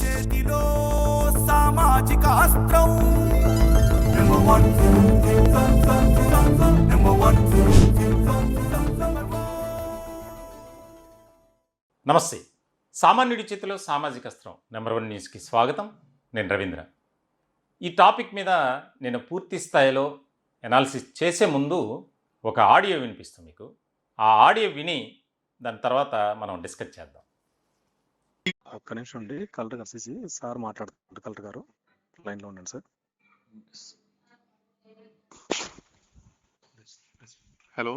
చేతిలో సామాజిక అస్త్రం నెంబర్ వన్ నెంబర్ వన్. నమస్తే. సామాన్యుడి చేతిలో సామాజిక అస్త్రం నెంబర్ 1 న్యూస్కి స్వాగతం. నేను రవీంద్ర. ఈ టాపిక్ మీద నేను పూర్తి స్థాయిలో ఎనాలిసిస్ చేసే ముందు ఒక ఆడియో వినిపిస్తాను మీకు. ఆ ఆడియో విని దాని తర్వాత మనం డిస్కస్ చేద్దాం. ఒక్క నిమిషం అండి. కలెక్టర్ గారు సిసి సార్ మాట్లాడుతున్నారు. కలెక్టర్ గారు లైన్లో ఉండండి సార్. హలో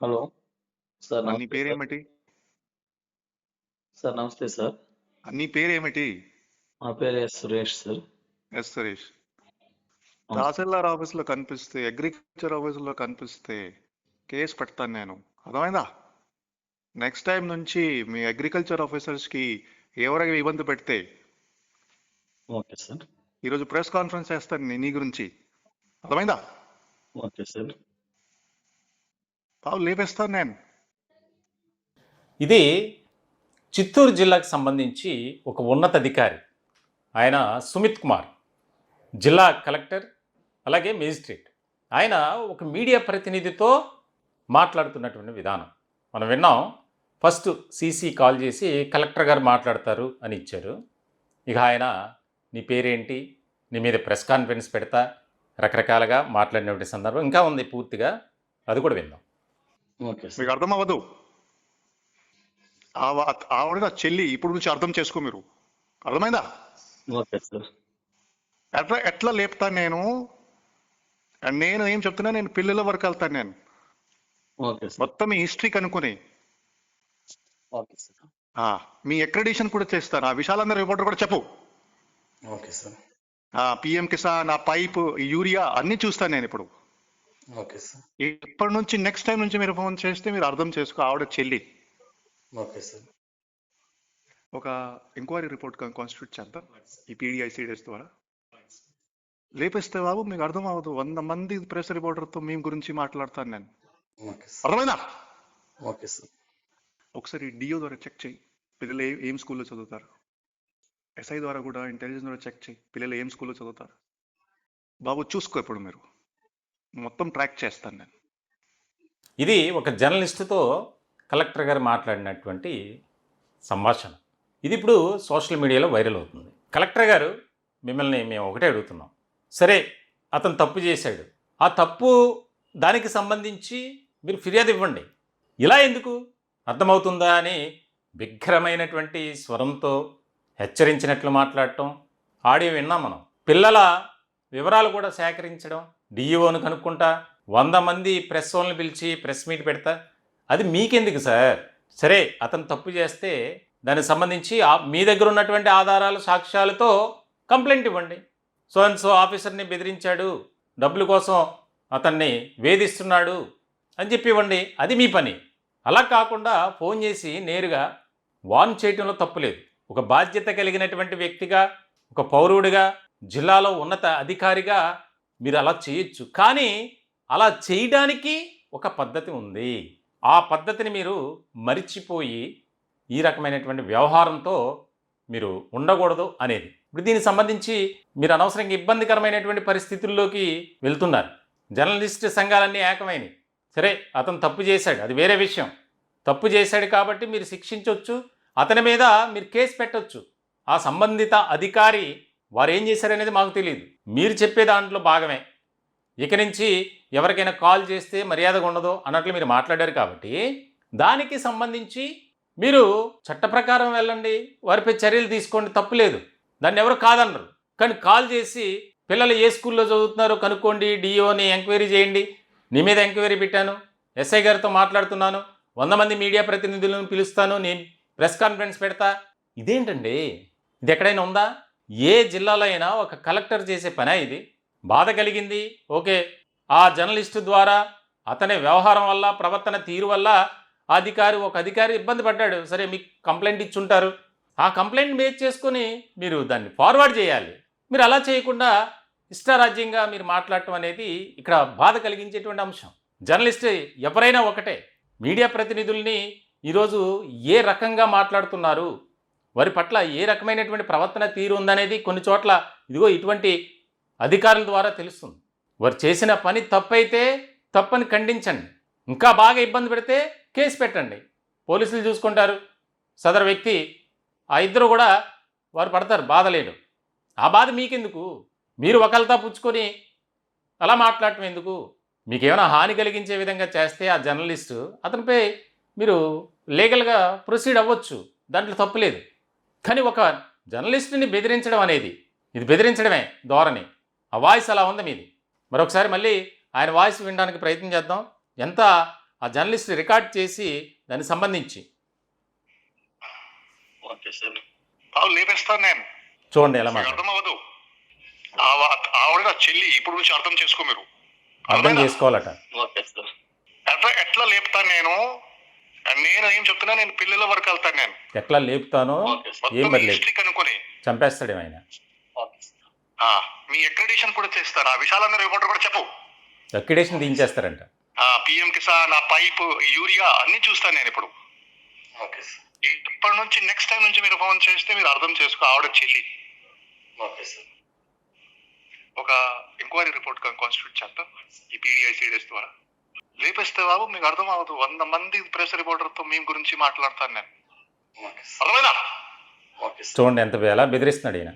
హలో సార్, నీ నమస్తే సార్. పేరేమిటి? సార్ నమస్తే సార్. నీ పేరేమిటి? నా పేరు సురేష్ సార్. ఎస్ సురేష్. అవును సార్. తహసీల్దార్ ఆఫీసులో కనిపిస్తే, అగ్రికల్చర్ ఆఫీసులో కనిపిస్తే కేసు పెడతాను నేను. అర్థమైందా? నెక్స్ట్ టైం నుంచి మీ అగ్రికల్చర్ ఆఫీసర్స్కి ఎవరైనా ఇబ్బంది పెడితే ఓకే సార్. ఈరోజు ప్రెస్ కాన్ఫరెన్స్ చేస్తాను నీ గురించి. అర్థమైందా? Okay sir. బాబు లేపేస్తాను నేను. ఇది చిత్తూరు జిల్లాకు సంబంధించి ఒక ఉన్నతాధికారి, ఆయన సుమిత్ కుమార్, జిల్లా కలెక్టర్ అలాగే మేజిస్ట్రేట్. ఆయన ఒక మీడియా ప్రతినిధితో మాట్లాడుతున్నటువంటి విధానం మనం విన్నాం. ఫస్ట్ సీసీ కాల్ చేసి కలెక్టర్ గారు మాట్లాడతారు అని ఇచ్చారు. ఇక ఆయన నీ పేరేంటి, నీ మీద ప్రెస్ కాన్ఫరెన్స్ పెడతా, రకరకాలుగా మాట్లాడినటువంటి సందర్భం ఇంకా ఉంది. పూర్తిగా అది కూడా విందాం. Okay sir. మీకు అర్థం అవ్వదు. ఆవిడ నా చెల్లి. ఇప్పుడు నుంచి అర్థం చేసుకో మీరు. అర్థమైందా? Okay sir. ఎట్లా లేపుతాను నేను? నేను ఏం చెప్తున్నా, నేను పిల్లల వరకు వెళ్తాను నేను. Okay sir. మొత్తం మీ హిస్టరీ కనుక్కొని ఓకే సార్. మీ అక్రెడిషన్ కూడా చేస్తాను. ఆ విశాలందరూ రిపోర్టర్ కూడా చెప్పు. Okay sir. పిఎం కిసాన్, ఆ పైప్, యూరియా అన్ని చూస్తాను నేను ఇప్పుడు. Okay sir. ఇప్పటి నుంచి నెక్స్ట్ టైం నుంచి మీరు ఫోన్ చేస్తే మీరు అర్థం చేసుకో, ఆవిడ చెల్లి. Okay sir. ఒక ఎంక్వైరీ రిపోర్ట్ కాన్స్టిట్యూట్ చేద్దాం ఈ పీడిఐసిడిఎస్ ద్వారా. లేపిస్తే బాబు మీకు అర్థం అవ్వదు. 100 మంది ప్రెస్ రిపోర్టర్తో మీ గురించి మాట్లాడతాను నేను. Okay sir. అర్థమైందా? Okay sir. ఒకసారి డిఓ ద్వారా చెక్ చేయి, పిల్లలు ఏం స్కూల్లో చదువుతారు. ఎస్ఐ ద్వారా కూడా, ఇంటెలిజెన్స్ ద్వారా చెక్ చేయి, పిల్లలు ఏం స్కూల్లో చదువుతారు. బాబు చూసుకో, ఇప్పుడు మీరు మొత్తం ట్రాక్ చేస్తాను నేను. ఇది ఒక జర్నలిస్టుతో కలెక్టర్ గారు మాట్లాడినటువంటి సంభాషణ. ఇది ఇప్పుడు సోషల్ మీడియాలో వైరల్ అవుతుంది. కలెక్టర్ గారు, మిమ్మల్ని మేము ఒకటే అడుగుతున్నాం. సరే, అతను తప్పు చేశాడు, ఆ తప్పు దానికి సంబంధించి మీరు ఫిర్యాదు ఇవ్వండి. ఇలా ఎందుకు అర్థమవుతుందా అని బిగ్గరమైనటువంటి స్వరంతో హెచ్చరించినట్లు మాట్లాడటం ఆడియో విన్నాం మనం. పిల్లల వివరాలు కూడా సేకరించడం, డిఈఓను కనుక్కుంటా, 100 మంది ప్రెస్ వాళ్ళని పిలిచి ప్రెస్ మీట్ పెడతా. అది మీకెందుకు సార్? సరే, అతను తప్పు చేస్తే దానికి సంబంధించి మీ దగ్గర ఉన్నటువంటి ఆధారాలు, సాక్ష్యాలతో కంప్లైంట్ ఇవ్వండి. సో అండ్ సో ఆఫీసర్ని బెదిరించాడు, డబ్బుల కోసం అతన్ని వేధిస్తున్నాడు అని చెప్పి ఇవ్వండి. అది మీ పని. అలా కాకుండా ఫోన్ చేసి నేరుగా వార్న్ చేయటంలో తప్పులేదు. ఒక బాధ్యత కలిగినటువంటి వ్యక్తిగా, ఒక పౌరుడిగా, జిల్లాలో ఉన్నత అధికారిగా మీరు అలా చేయొచ్చు. కానీ అలా చేయడానికి ఒక పద్ధతి ఉంది. ఆ పద్ధతిని మీరు మరిచిపోయి ఈ రకమైనటువంటి వ్యవహారంతో మీరు ఉండకూడదు అనేది. ఇప్పుడు దీనికి సంబంధించి మీరు అనవసరంగా ఇబ్బందికరమైనటువంటి పరిస్థితుల్లోకి వెళ్తున్నారు. జర్నలిస్ట్ సంఘాలన్నీ ఏకమైనవి. సరే, అతను తప్పు చేశాడు, అది వేరే విషయం. తప్పు చేశాడు కాబట్టి మీరు శిక్షించవచ్చు, అతని మీద మీరు కేసు పెట్టవచ్చు. ఆ సంబంధిత అధికారి వారు ఏం చేశారనేది మాకు తెలియదు. మీరు చెప్పే దాంట్లో భాగమే. ఇక నుంచి ఎవరికైనా కాల్ చేస్తే మర్యాదగా ఉండదు అన్నట్లు మీరు మాట్లాడారు కాబట్టి దానికి సంబంధించి మీరు చట్ట ప్రకారం వెళ్ళండి, వారిపై చర్యలు తీసుకోండి, తప్పు లేదు. దాన్ని ఎవరు కాదన్నారు. కానీ కాల్ చేసి పిల్లలు ఏ స్కూల్లో చదువుతున్నారో కనుక్కోండి, డిఓని ఎంక్వైరీ చేయండి, నీ మీద ఎంక్వైరీ పెట్టాను, ఎస్ఐ గారితో మాట్లాడుతున్నాను, 100 మంది మీడియా ప్రతినిధులను పిలుస్తాను, నేను ప్రెస్ కాన్ఫరెన్స్ పెడతా. ఇదేంటండి? ఇది ఎక్కడైనా ఉందా? ఏ జిల్లాలో అయినా ఒక కలెక్టర్ చేసే పనే ఇది? బాధ కలిగింది, ఓకే, ఆ జర్నలిస్టు ద్వారా అతని వ్యవహారం వల్ల, ప్రవర్తన తీరు వల్ల ఒక అధికారి ఇబ్బంది పడ్డాడు. సరే, మీకు కంప్లైంట్ ఇచ్చుంటారు. ఆ కంప్లైంట్ బేస్ చేసుకొని మీరు దాన్ని ఫార్వర్డ్ చేయాలి. మీరు అలా చేయకుండా ఇష్టారాజ్యంగా మీరు మాట్లాడటం అనేది ఇక్కడ బాధ కలిగించేటువంటి అంశం. జర్నలిస్ట్ ఎవరైనా ఒకటే. మీడియా ప్రతినిధుల్ని ఈరోజు ఏ రకంగా మాట్లాడుతున్నారు, వారి పట్ల ఏ రకమైనటువంటి ప్రవర్తన తీరు ఉందనేది కొన్ని చోట్ల ఇదిగో ఇటువంటి అధికారుల ద్వారా తెలుస్తుంది. వారు చేసిన పని తప్పైతే తప్పని ఖండించండి, ఇంకా బాగా ఇబ్బంది పెడితే కేసు పెట్టండి, పోలీసులు చూసుకుంటారు. సదరు వ్యక్తి ఆ ఇద్దరు కూడా వారు పడతారు, బాధ లేదు. ఆ బాధ మీకెందుకు? మీరు ఒకళ్ళతో పుచ్చుకొని అలా మాట్లాడటం ఎందుకు? మీకేమైనా హాని కలిగించే విధంగా చేస్తే ఆ జర్నలిస్టు అతనిపై మీరు లీగల్గా ప్రొసీడ్ అవ్వచ్చు, దాంట్లో తప్పులేదు. కానీ ఒక జర్నలిస్టుని బెదిరించడం అనేది ఇది బెదిరించడమే ధోరణి. ఆ వాయిస్ అలా ఉంది మీది. మరొకసారి మళ్ళీ ఆయన వాయిస్ వినడానికి ప్రయత్నం చేద్దాం. ఎంత ఆ జర్నలిస్ట్ రికార్డ్ చేసి దానికి సంబంధించి ఓకే సార్. లేపేస్తాను నేను, చూడండి ఎలా మీకు అర్థం అవ్వదు. ఆవిడ నా చెల్లి, ఇప్పుడు నుంచి అర్థం చేసుకో మీరు. అర్థం చేసుకోవాలట. Okay sir. ఎట్లా లేపుతాను నేను ఏం చెప్తున్నా, నేను పిల్లల వరకు వెళ్తాను నేను. ఎట్లా లేపుతానో ఏం మరి లేదు, అనుకుని చంపేస్తాడు ఆయన. మీ అక్రెడిషన్ కూడా చేస్తారు, ఆ విషయాలందరూ రిపోర్టర్ కూడా చెప్పు. అక్రిడేషన్ దించేస్తారంట. పిఎం కిసాన్, ఆ పైప్, యూరియా అన్ని చూస్తాను నేను ఇప్పుడు. Okay sir. ఇప్పటి నుంచి నెక్స్ట్ టైం నుంచి మీరు ఫోన్ చేస్తే మీరు అర్థం చేసుకో, ఆవిడ చెల్లి. Okay sir. ఒక ఎంక్వైరీ రిపోర్ట్ కాన్స్టిట్యూట్ చేస్తాం ఈ PDI-CDS ద్వారా. లేపేస్తే బాబు మీకు అర్థం అవ్వదు. 100 మంది ప్రెస్ రిపోర్టర్తో మీ గురించి మాట్లాడతాను నేను. Okay sir. అర్థమైనా? Okay sir. చూడండి ఎంత ఎలా బెదిరిస్తున్నాడు ఈయన.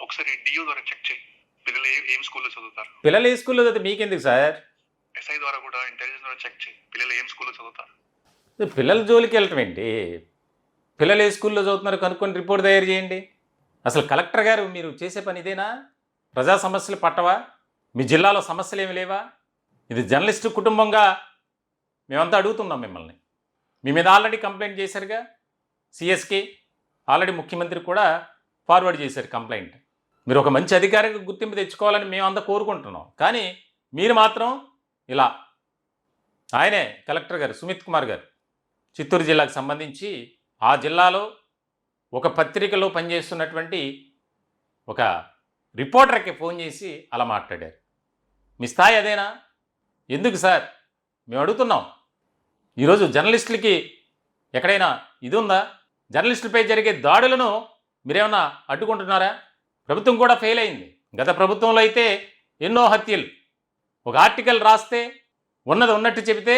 ఒకసారి DO ద్వారా చెక్ చేయి, పిల్లలు ఏం స్కూల్లో చదువుతారు. పిల్లలు ఏ స్కూల్లో చదివితే మీకెందుకు సార్? SI ద్వారా కూడా, ఇంటెలిజెన్స్ ద్వారా చెక్ చేయి, పిల్లలు ఏం స్కూల్లో చదువుతారు. పిల్లల జోలికి వెళ్ళటం ఏంటి? పిల్లలు ఏ స్కూల్లో చదువుతున్నారు కనుక్కొని రిపోర్ట్ తయారు చేయండి. అసలు కలెక్టర్ గారు మీరు చేసే పని ఇదేనా? ప్రజా సమస్యలు పట్టవా? మీ జిల్లాలో సమస్యలు ఏమి లేవా? ఇది జర్నలిస్టు కుటుంబంగా మేమంతా అడుగుతున్నాం మిమ్మల్ని. మీ మీద ఆల్రెడీ కంప్లైంట్ చేశారుగా, CSకి ఆల్రెడీ ముఖ్యమంత్రి కూడా ఫార్వర్డ్ చేశారు కంప్లైంట్. మీరు ఒక మంచి అధికారికి గుర్తింపు తెచ్చుకోవాలని మేమంతా కోరుకుంటున్నాం. కానీ మీరు మాత్రం ఇలా, ఆయనే కలెక్టర్ గారు సుమిత్ కుమార్ గారు చిత్తూరు జిల్లాకు సంబంధించి ఆ జిల్లాలో ఒక పత్రికలో పనిచేస్తున్నటువంటి ఒక రిపోర్టర్కి ఫోన్ చేసి అలా మాట్లాడారు. మీ స్థాయి అదేనా? ఎందుకు సార్ మేము అడుగుతున్నాం. ఈరోజు జర్నలిస్టులకి ఎక్కడైనా ఇది ఉందా? జర్నలిస్టులపై జరిగే దాడులను మీరేమన్నా అడ్డుకుంటున్నారా? ప్రభుత్వం కూడా ఫెయిల్ అయింది. గత ప్రభుత్వంలో అయితే ఎన్నో హత్యలు. ఒక ఆర్టికల్ రాస్తే ఉన్నది ఉన్నట్టు చెబితే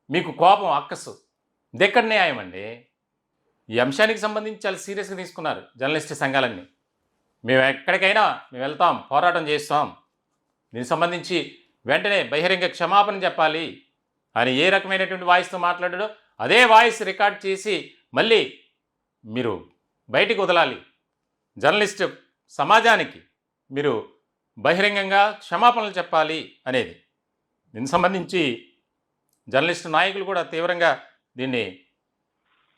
మీకు కోపం, అక్కసు. ఇదెక్కడ న్యాయం అండి? ఈ అంశానికి సంబంధించి చాలా సీరియస్గా తీసుకున్నారు జర్నలిస్ట్ సంఘాలన్నీ. మేము ఎక్కడికైనా మేము వెళ్తాం, పోరాటం చేస్తాం, దీనికి సంబంధించి వెంటనే బహిరంగ క్షమాపణ చెప్పాలి అని ఏ రకమైనటువంటి వాయిస్తో మాట్లాడాడో అదే వాయిస్ రికార్డ్ చేసి మళ్ళీ మీరు బయటికి వదలాలి. జర్నలిస్ట్ సమాజానికి మీరు బహిరంగంగా క్షమాపణలు చెప్పాలి అనేది. దీనికి సంబంధించి జర్నలిస్టు నాయకులు కూడా తీవ్రంగా దీన్ని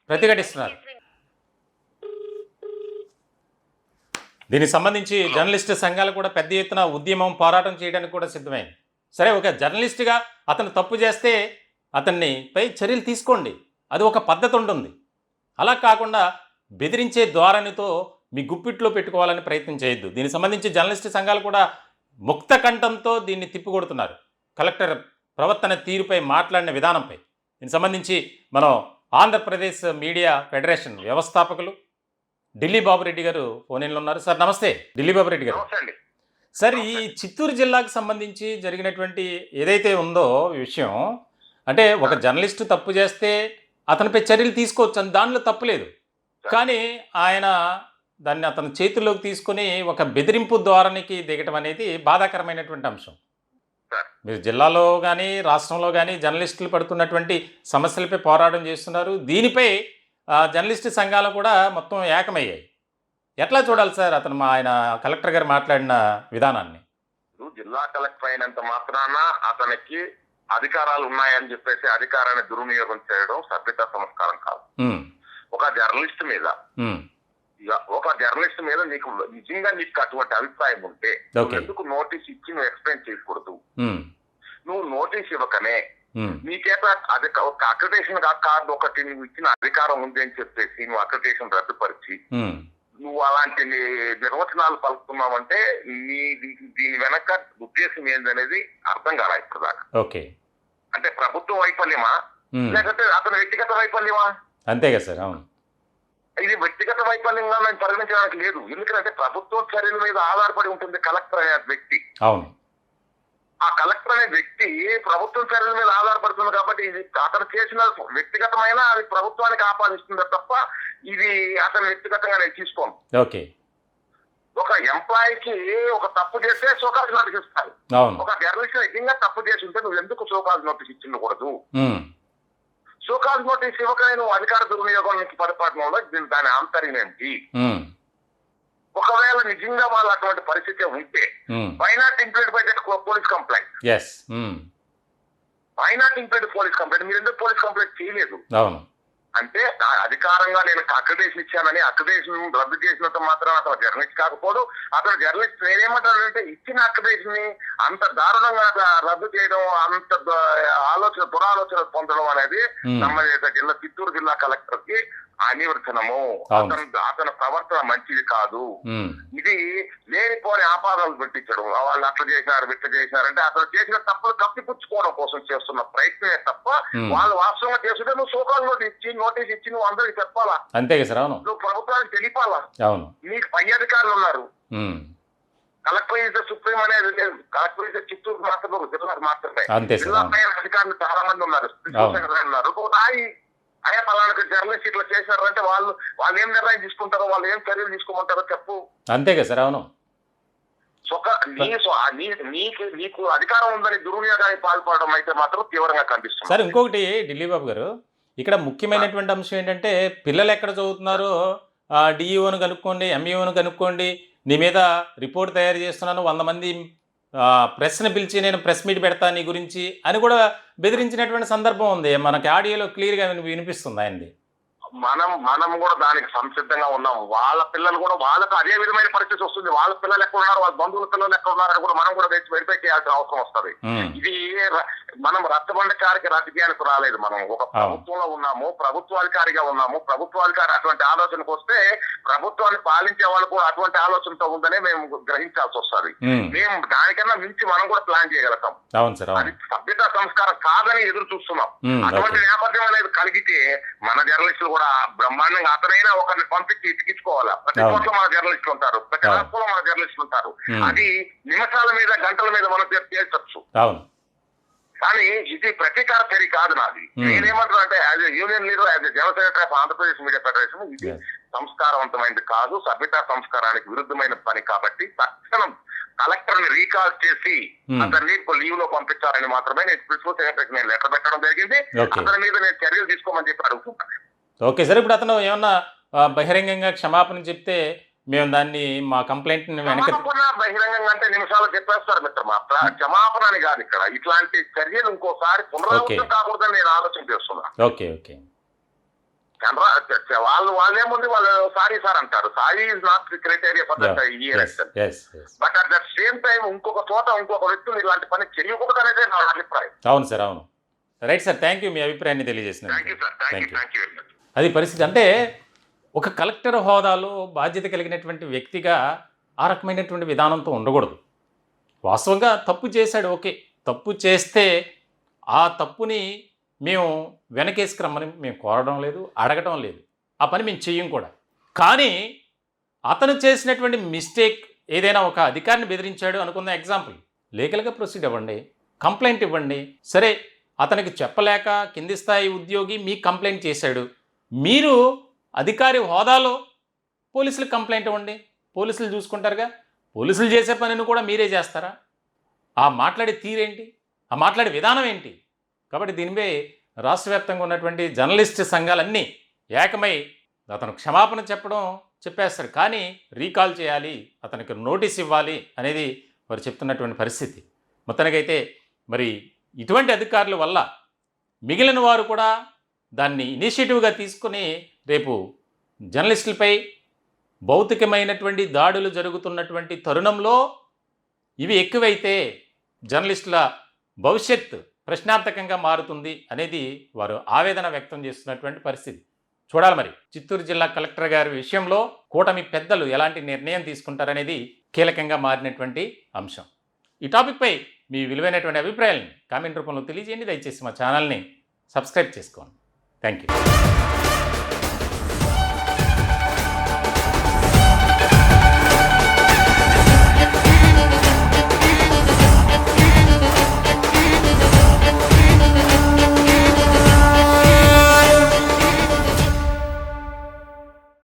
ప్రతిఘటిస్తున్నారు. దీనికి సంబంధించి జర్నలిస్టు సంఘాలు కూడా పెద్ద ఎత్తున ఉద్యమం, పోరాటం చేయడానికి కూడా సిద్ధమైంది. సరే, ఒక జర్నలిస్ట్గా అతను తప్పు చేస్తే అతన్ని పై చర్యలు తీసుకోండి, అది ఒక పద్ధతి ఉంటుంది. అలా కాకుండా బెదిరించే ధోరణితో మీ గుప్పిట్లో పెట్టుకోవాలని ప్రయత్నం చేయొద్దు. దీనికి సంబంధించి జర్నలిస్టు సంఘాలు కూడా ముక్త కంఠంతో దీన్ని తిప్పికొడుతున్నారు. కలెక్టర్ ప్రవర్తన తీరుపై మాట్లాడిన విధానంపై. దీనికి సంబంధించి మనం ఆంధ్రప్రదేశ్ మీడియా ఫెడరేషన్ వ్యవస్థాపకులు ఢిల్లీ బాబురెడ్డి గారు ఫోన్ ఇన్లో ఉన్నారు. సార్ నమస్తే. ఢిల్లీ బాబురెడ్డి గారు. సార్, ఈ చిత్తూరు జిల్లాకు సంబంధించి జరిగినటువంటి ఏదైతే ఉందో ఈ విషయం, అంటే ఒక జర్నలిస్టు తప్పు చేస్తే అతనిపై చర్యలు తీసుకోవచ్చు, అని దానిలో తప్పులేదు. కానీ ఆయన దాన్ని అతని చేతుల్లోకి తీసుకొని ఒక బెదిరింపు ధోరణికి దిగటం అనేది బాధాకరమైనటువంటి అంశం. మీరు జిల్లాలో కానీ రాష్ట్రంలో కానీ జర్నలిస్టులు పడుతున్నటువంటి సమస్యలపై పోరాటం చేస్తున్నారు. దీనిపై జర్నలిస్టు సంఘాలు కూడా మొత్తం ఏకమయ్యాయి. ఎట్లా చూడాలి సార్ ఆయన కలెక్టర్ గారు మాట్లాడిన విధానాన్ని? జిల్లా కలెక్టర్ అయినంత మాత్రాన అతనికి అధికారాలు ఉన్నాయని చెప్పేసి అధికారాన్ని దుర్వినియోగం చేయడం సభ్యత సంస్కారం కాదు. ఒక జర్నలిస్ట్ మీద నీకు నిజంగా నీకు అటువంటి అభిప్రాయం ఉంటే ఎందుకు నోటీస్ ఇచ్చి నువ్వు ఎక్స్ప్లెయిన్ చేయకూడదు. నువ్వు నోటీస్ ఇవ్వకనే నీకేత అది ఒక అక్రిడేషన్ కార్డు ఒకటి నువ్వు ఇచ్చిన అధికారం ఉంది అని చెప్పేసి నువ్వు అక్రిడేషన్ రద్దుపరిచి నువ్వు అలాంటి నిర్వచనాలు పలుకుతున్నావంటే దీని వెనక ఉద్దేశం ఏందనేది అర్థం కాదా ఇప్పుడు దాకా. ఓకే, అంటే ప్రభుత్వం వైఫల్యమా లేకపోతే అతని వ్యక్తిగత వైఫల్యమా? అంతేగా సార్. అవును, ఇది వ్యక్తిగత వైఫల్యంగా మేము పరిగణించడానికి లేదు. ఎందుకంటే ప్రభుత్వం చర్యల మీద ఆధారపడి ఉంటుంది కలెక్టర్ అనే వ్యక్తి. అవును. ఆ కలెక్టర్ అనే వ్యక్తి ప్రభుత్వం చర్యల మీద ఆధారపడుతుంది కాబట్టి ఇది అతను చేసిన వ్యక్తిగతమైన అది ప్రభుత్వానికి ఆపాదిస్తుంది తప్ప ఇది అతను వ్యక్తిగతంగా నేను తీసుకోను. ఓకే. ఒక ఎంప్లాయీకి ఒక తప్పు చేస్తే షోకాజ్ నోటీస్ ఇస్తారు. ఒక జర్నలిస్ట్ నిజంగా తప్పు చేసి ఉంటే నువ్వు ఎందుకు షోకాజ్ నోటీస్ ఇచ్చిండకూడదు? షోకాజ్ నోటీస్ ఇవ్వకనే నువ్వు అధికార దుర్వినియోగానికి పడిపడడంలో దాని ఆంతర్యం ఏంటి? ఒకవేళ నిజంగా వాళ్ళు అటువంటి పరిస్థితి ఉంటే why not implead by that police complaint? Why not implead police complaint? మీరు ఎందుకు పోలీస్ కంప్లైంట్ చేయలేదు? అంటే అధికారంగా నేను అక్రిడేషన్ ఇచ్చానని అక్రిడేషన్ రద్దు చేసినంత మాత్రం అతను జర్నలిస్ట్ కాకపోదు. అతను జర్నలిస్ట్ నేనేమంటానంటే ఇచ్చిన అక్రిడేషన్ ని అంత దారుణంగా రద్దు చేయడం, అంత దురాలోచన పొందడం అనేది సంబంధిత చిత్తూరు జిల్లా కలెక్టర్ కి అనివర్తనము. అతని ప్రవర్తన మంచిది కాదు. ఇది లేనిపోని ఆపాదనలు పెట్టించడం, వాళ్ళు అట్లా చేసినారు ఇట్లా చేసినారంటే అతను చేసిన తప్పులు కప్పిపుచ్చుకోవడం కోసం చేస్తున్న ప్రయత్నమే తప్ప వాళ్ళు వాస్తవంగా చేస్తుంటే నువ్వు సోకాల్ నోటీస్ ఇచ్చి నువ్వు అందరికి చెప్పాలా? అంతే కదా సార్. అవును. నువ్వు ప్రభుత్వానికి తెలిపాలా? అవును. నీకు పై అధికారులు ఉన్నారు. కలెక్టర్ ఇస్ సుప్రీం అనేది లేదు. కలెక్టర్ ఇస్ చిత్తూరు మాత్రమే, జిల్లాకు మాత్రమే. జిల్లా పై అధికారులు చాలా మంది ఉన్నారు. అయ్యా పలానా జర్నలిస్ట్ ఇట్లా చేశారంటే వాళ్ళు ఏం నిర్ణయం తీసుకుంటారో, వాళ్ళు ఏం చర్యలు తీసుకోమంటారో చెప్పు. అంతే కదా సార్. అవును. నీకు అధికారం ఉందని దుర్వినియోగానికి పాల్పడడం అయితే మాత్రం తీవ్రంగా కనిపిస్తుంది. సార్ ఇంకొకటి ఢిల్లీ బాబు గారు, ఇక్కడ ముఖ్యమైనటువంటి అంశం ఏంటంటే పిల్లలు ఎక్కడ చదువుతున్నారో డిఈఓను కనుక్కోండి, ఎంఈఓను కనుక్కోండి, నీ మీద రిపోర్ట్ తయారు చేస్తున్నాను, 100 మంది ప్రెస్ని పిలిచి నేను ప్రెస్ మీట్ పెడతా నీ గురించి అని కూడా బెదిరించినటువంటి సందర్భం ఉంది. మనకి ఆడియోలో క్లియర్గా వినిపిస్తుంది ఆయనది. మనం కూడా దానికి సంసిద్ధంగా ఉన్నాం. వాళ్ళ పిల్లలు కూడా వాళ్ళకు అదే విధమైన పరిస్థితి వస్తుంది. వాళ్ళ పిల్లలు ఎక్కడ ఉన్నారు, వాళ్ళ బంధువుల పిల్లలు ఎక్కడ ఉన్నారని కూడా మనం కూడా వెరిఫై చేయాల్సిన అవసరం వస్తుంది. ఇది మనం రచ్చబండకారికి రాజకీయానికి రాలేదు. మనం ఒక ప్రభుత్వంలో ఉన్నాము, ప్రభుత్వాధికారిగా ఉన్నాము. ప్రభుత్వాధికారి అటువంటి ఆలోచనకు వస్తే ప్రభుత్వాన్ని పాలించే వాళ్ళు కూడా అటువంటి ఆలోచనతో ఉందనే మేము గ్రహించాల్సి వస్తుంది. మేము దానికన్నా మించి మనం కూడా ప్లాన్ చేయగలుగుతాం. అది సభ్యత సంస్కారం కాదని ఎదురు చూస్తున్నాం. అటువంటి నేపథ్యం అనేది కలిగితే మన జర్నలిస్టులు కూడా బ్రహ్మాండంగా అతనైనా ఒకరిని పంపించి ఇచ్చికించుకోవాలా. ప్రతి చోట్ల మన జర్నలిస్టులు ఉంటారు, ప్రతి రాష్ట్రంలో మన జర్నలిస్టులు ఉంటారు. అది నిమిషాల మీద గంటల మీద మనం తేల్చొచ్చు. కానీ ఇది ప్రతీకార చర్య కాదు నాది. నేనేమంటున్నా అంటే as a union leader, as a general secretary of Andhra Pradesh media federation, ఇది సంస్కారవంతమైనది కాదు, సభ్యతా సంస్కారానికి విరుద్ధమైన పని. కాబట్టి తక్షణం కలెక్టర్ ని రీకాల్ చేసి అతన్ని లీవ్ లో పంపించాలని మాత్రమే నేను ప్రిన్సిపల్ సెక్రటరీకి నేను లెటర్ పెట్టడం జరిగింది. అతని మీద నేను చర్యలు తీసుకోమని చెప్పి అడుగుతున్నాను. Okay sir. ఇప్పుడు అతను ఏమన్నా బహిరంగంగా క్షమాపణ చెప్తే మేము దాన్ని మా కంప్లైంట్ బహిరంగంగా అంటే నిమిషాలు చెప్పేస్తారు మిత్రమా. క్షమాపణ అని కాదు ఇక్కడ. ఇట్లాంటి చర్యలు ఇంకోసారి పునరావృతం కాకూడదని నేను ఆలోచన చేస్తున్నా. Okay okay. వాళ్ళేముంది, వాళ్ళు సారీ సార్ అంటారు. Sorry is not criteria for that election. But at the same time ఇంకొక చోట ఇంకొక వ్యక్తులు ఇలాంటి పని చేయకూడదు అనేది నా అభిప్రాయం. అవును సార్. అవును. Right sir. థ్యాంక్ యూ మీ అభిప్రాయాన్ని తెలియజేసిన. అది పరిస్థితి. అంటే ఒక కలెక్టర్ హోదాలో బాధ్యత కలిగినటువంటి వ్యక్తిగా ఆ రకమైనటువంటి విధానంతో ఉండకూడదు. వాస్తవంగా తప్పు చేశాడు, ఓకే. తప్పు చేస్తే ఆ తప్పుని మేము వెనకేసుకురమ్మని మేము కోరడం లేదు, అడగడం లేదు. ఆ పని మేము చెయ్యం కూడా. కానీ అతను చేసినటువంటి మిస్టేక్ ఏదైనా ఒక అధికారిని బెదిరించాడు అనుకున్న ఎగ్జాంపుల్, లీగల్గా ప్రొసీడ్ అవ్వండి, కంప్లైంట్ ఇవ్వండి. సరే, అతనికి చెప్పలేక కింది స్థాయి ఉద్యోగి మీకు కంప్లైంట్ చేశాడు, మీరు అధికారి హోదాలో పోలీసులకు కంప్లైంట్ ఇవ్వండి, పోలీసులు చూసుకుంటారుగా. పోలీసులు చేసే పనిని కూడా మీరే చేస్తారా? ఆ మాట్లాడే తీరేంటి, ఆ మాట్లాడే విధానం ఏంటి? కాబట్టి దీనిపై రాష్ట్ర వ్యాప్తంగా ఉన్నటువంటి జర్నలిస్ట్ సంఘాలన్నీ ఏకమై అతను క్షమాపణ చెప్పేస్తాడు, కానీ రీకాల్ చేయాలి, అతనికి నోటీస్ ఇవ్వాలి అనేది వారు చెప్తున్నటువంటి పరిస్థితి. మొత్తానికైతే మరి ఇటువంటి అధికారుల వల్ల మిగిలిన వారు కూడా దాన్ని ఇనిషియేటివ్గా తీసుకుని రేపు జర్నలిస్టులపై భౌతికమైనటువంటి దాడులు జరుగుతున్నటువంటి తరుణంలో ఇవి ఎక్కువైతే జర్నలిస్టుల భవిష్యత్తు ప్రశ్నార్థకంగా మారుతుంది అనేది వారు ఆవేదన వ్యక్తం చేస్తున్నటువంటి పరిస్థితి. చూడాలి మరి చిత్తూరు జిల్లా కలెక్టర్ గారి విషయంలో కూటమి పెద్దలు ఎలాంటి నిర్ణయం తీసుకుంటారనేది కీలకంగా మారినటువంటి అంశం. ఈ టాపిక్పై మీ విలువైనటువంటి అభిప్రాయాలను కామెంట్ రూపంలో తెలియజేయండి. దయచేసి మా ఛానల్ని సబ్స్క్రైబ్ చేసుకోండి. Thank you.